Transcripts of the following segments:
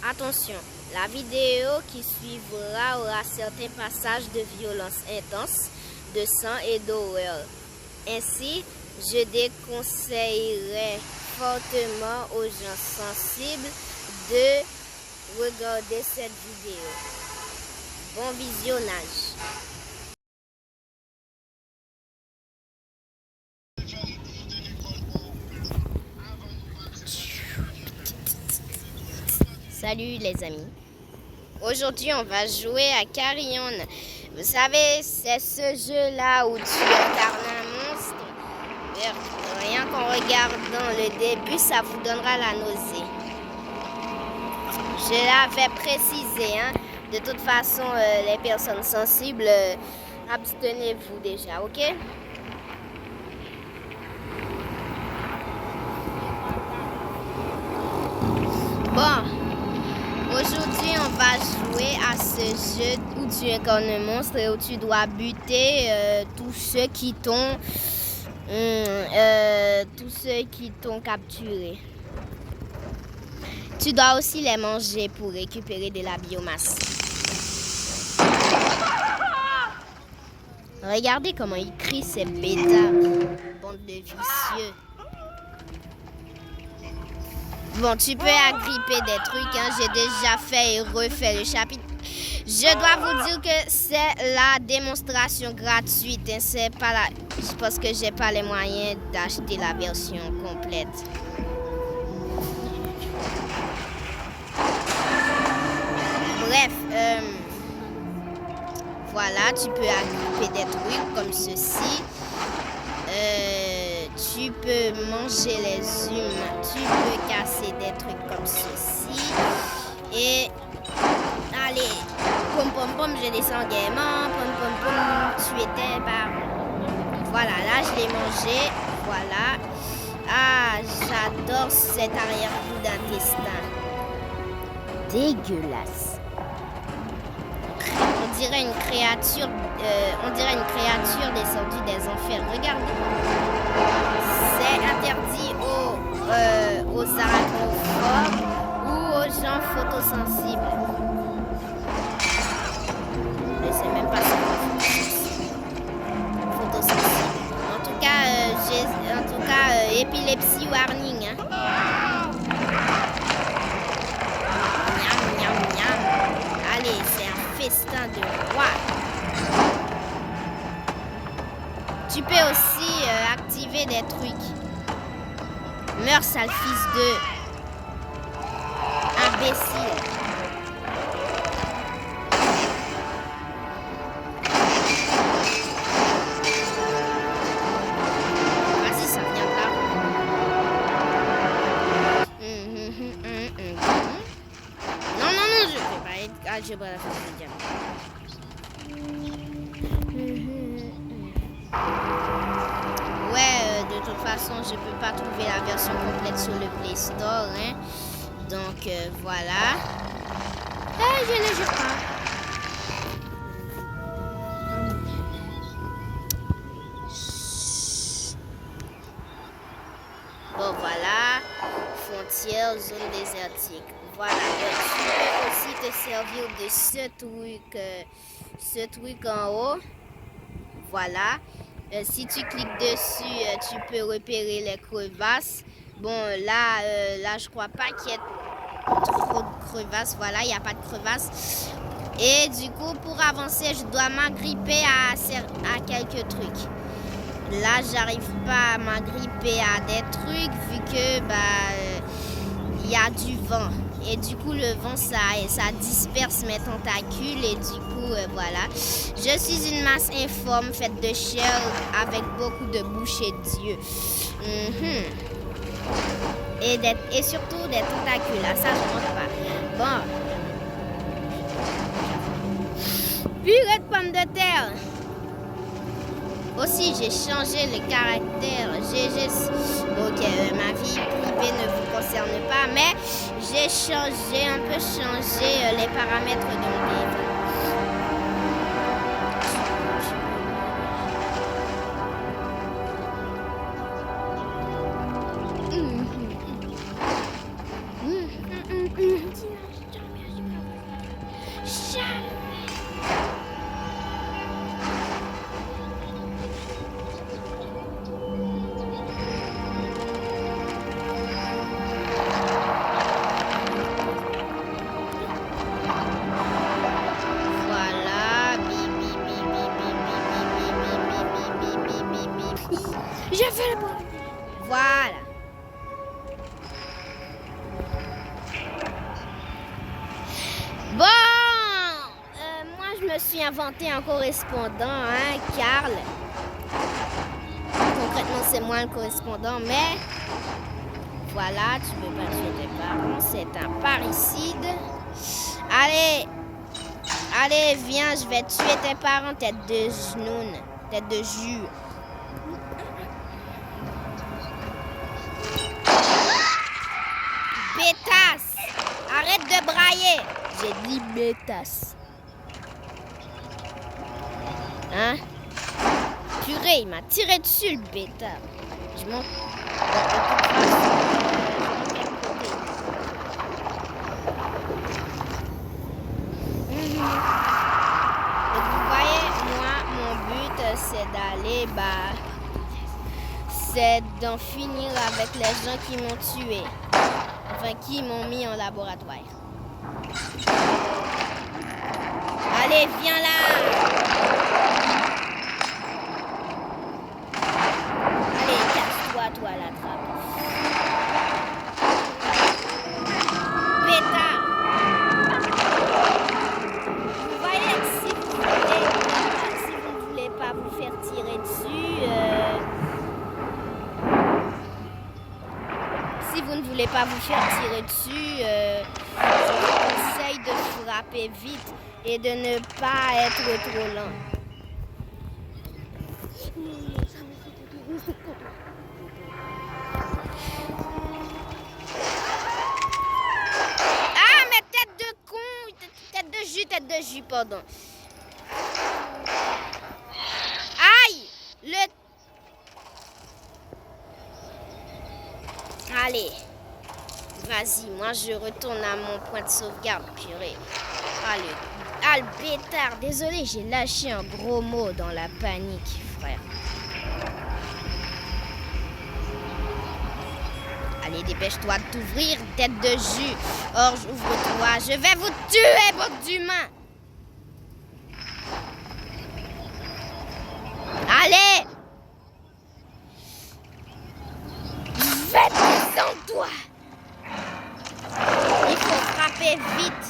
Attention, la vidéo qui suivra aura certains passages de violence intense, de sang et d'horreur. Ainsi, je déconseillerais fortement aux gens sensibles de regarder cette vidéo. Bon visionnage. Salut les amis. Aujourd'hui, on va jouer à Carrion. Vous savez, c'est ce jeu-là où tu incarnes un monstre. Rien qu'en regardant le début, ça vous donnera la nausée. Je l'avais précisé, hein. De toute façon, les personnes sensibles, abstenez-vous déjà, ok? Bon. Aujourd'hui, on va jouer à ce jeu où tu incarnes un monstre et où tu dois buter tous ceux qui t'ont capturé. Tu dois aussi les manger pour récupérer de la biomasse. Regardez comment ils crient ces bêtas, bande de vicieux. Bon, tu peux agripper des trucs, hein. J'ai déjà fait et refait le chapitre. Je dois vous dire que c'est la démonstration gratuite, hein. C'est pas la... parce que j'ai pas les moyens d'acheter la version complète. Bref, voilà, tu peux agripper des trucs comme ceci. Tu peux manger les humains, tu peux casser des trucs comme ceci. Et allez, pom pom pom, je descends gaiement, pom pom pom, tu étais par... Voilà, là je l'ai mangé, voilà. Ah, j'adore cet arrière-goût d'intestin. Dégueulasse. On dirait une créature descendue des enfers. Regarde. C'est interdit aux arachnophobes ou aux gens photosensibles. Je ne sais même pas si photosensible. En tout cas, épilepsie warning. Hein. Miam, miam, miam. Allez, c'est un festin de roi. Tu peux aussi activer des trucs. Meurs, sale fils de imbécile. Vas-y, ça vient de là. Non, non, non, je vais pas être algèbre à la fin du diable. De toute façon, je peux pas trouver la version complète sur le Play Store, hein. Donc voilà. Je ne joue pas. Bon voilà, frontière, zone désertique. Voilà, tu peux aussi te servir de ce truc en haut. Voilà. Si tu cliques dessus, tu peux repérer les crevasses. Bon, là, je crois pas qu'il y ait trop de crevasses. Voilà, il n'y a pas de crevasses. Et du coup, pour avancer, je dois m'agripper à quelques trucs. Là, j'arrive pas à m'agripper à des trucs vu que il y a du vent. Et du coup, le vent, ça disperse mes tentacules. Et du coup, voilà. Je suis une masse informe faite de chair avec beaucoup de bouches et d'yeux. Et surtout des tentacules. Là, ça, je montre pas. Bon. Purée de pommes de terre. Aussi, j'ai changé le caractère. Ok, ma vie privée ne vous concerne pas, mais j'ai un peu changé les paramètres de mon téléphone. suis inventé un correspondant, hein, Carl. Concrètement, c'est moi le correspondant, mais voilà, tu peux pas tuer tes parents, c'est un parricide. Allez, allez, viens, je vais tuer tes parents, tête de genoune, tête de jus. Bétasse, arrête de brailler. J'ai dit bétasse. Hein? Purée, il m'a tiré dessus le bêta. Je m'en... Vous voyez, moi, mon but, c'est d'aller, c'est d'en finir avec les gens qui m'ont tué. Enfin, qui m'ont mis en laboratoire. Allez, viens là! Allez, casse-toi, toi, la trappe. Pétard! Vous voyez, si vous ne voulez pas vous faire tirer dessus, si vous ne voulez pas vous faire tirer dessus, je vous conseille de frapper vite et de ne pas être trop lent. Ah, mais tête de con, tête de jus, pardon. Aïe, Allez, vas-y, moi je retourne à mon point de sauvegarde, purée. Ah, le bêtard, désolé, j'ai lâché un gros mot dans la panique, frère. Allez, dépêche-toi de t'ouvrir, tête de jus. Or, ouvre-toi, je vais vous tuer, bande d'humains. Allez! Faites-en-toi! Il faut frapper vite.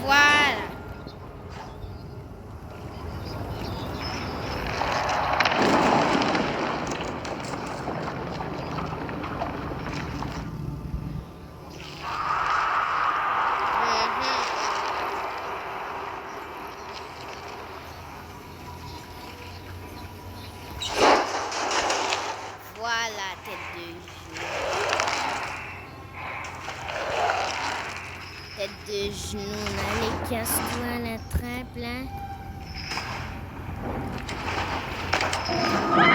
Voilà. Voilà, tête de jus. Tête de genou, allez, casse-toi la trappe, là. Ah,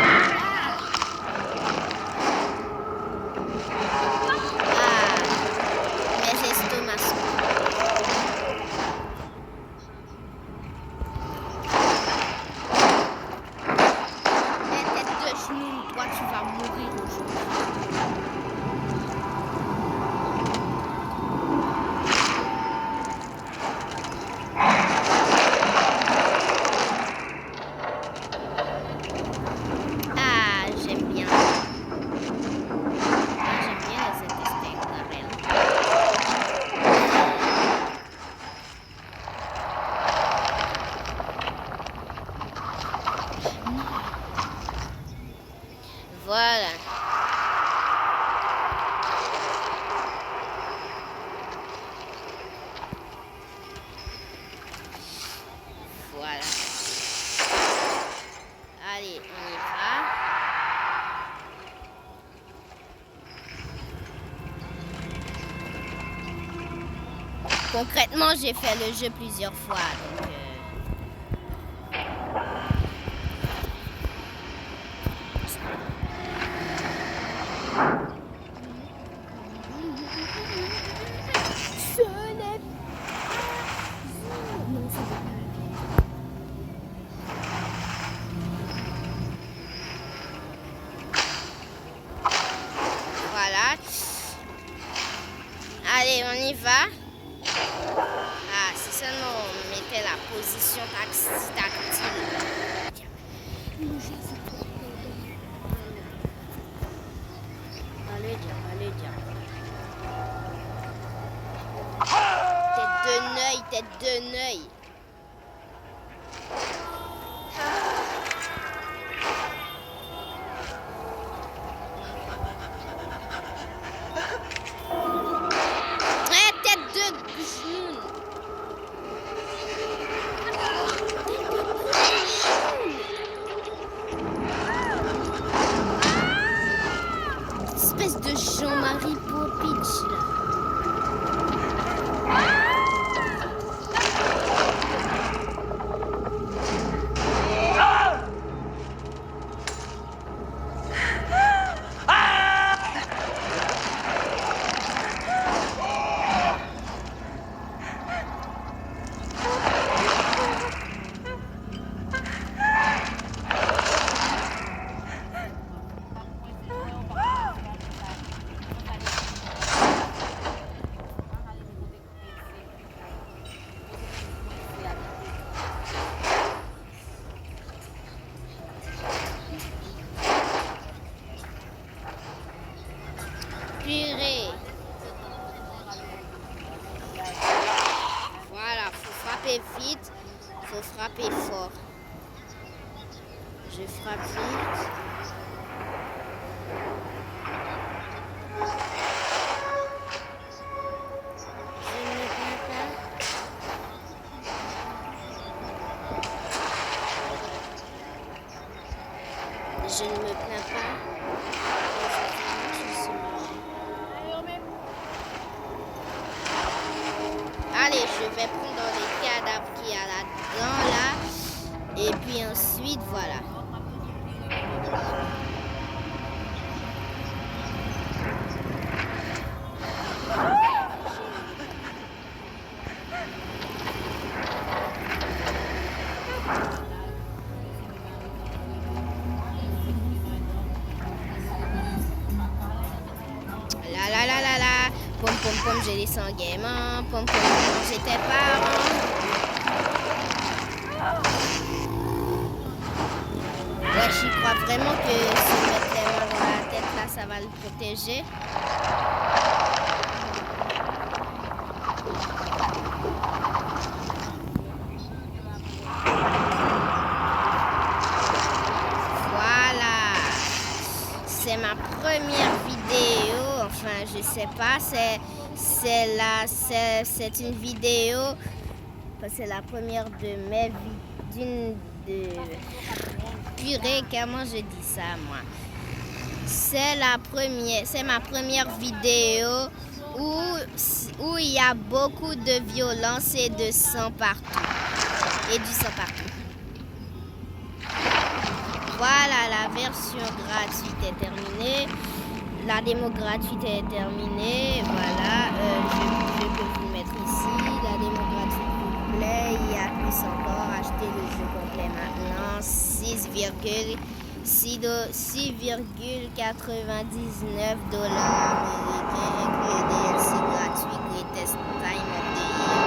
mes estomacs sont... Toi, tu vas mourir aujourd'hui. Ah, j'aime bien. Ah, j'aime bien les intestins grêles. Voilà. Voilà. Allez, on y va. Concrètement, j'ai fait le jeu plusieurs fois, donc... Voilà. Allez, on y va. Ah, si seulement on mettait la position tactile. Allez, diable, allez, diable. Tête de neuil, tête de neuil. Tête de genou. Espèce de Jean-Marie Popitch là. Purée. Voilà, faut frapper vite, faut frapper fort. Je frappe vite. Je ne me plains pas. Allez, je vais prendre les cadavres qu'il y a là-dedans, là. Et puis ensuite, voilà. Pom pom pom, j'ai les sanguinements. Pom pom pom, j'étais parent. Ouais, j'y crois vraiment que se mettre les mains dans la tête, là, ça va le protéger. Voilà. C'est ma première vidéo. Enfin, je sais pas, c'est une vidéo, c'est la première de mes purée, comment je dis ça moi? C'est ma première vidéo où il y a beaucoup de violence et de sang partout. Et du sang partout. Voilà, la version gratuite est terminée. La démo gratuite est terminée. Voilà, je peux vous mettre ici. La démo gratuite vous plaît. Il y a plus encore. Achetez le jeu complet maintenant. 6,99 $ américains. Inclus DLC gratuit. Greatest Time of the Year.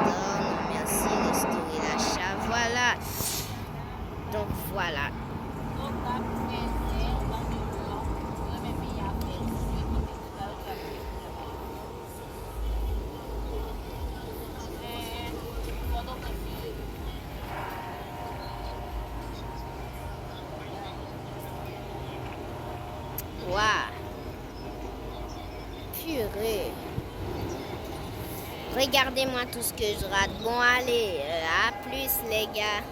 Non, merci. Restaurer l'achat. Voilà. Donc voilà. Waouh. Purée. Regardez-moi tout ce que je rate. Bon, allez, à plus les gars.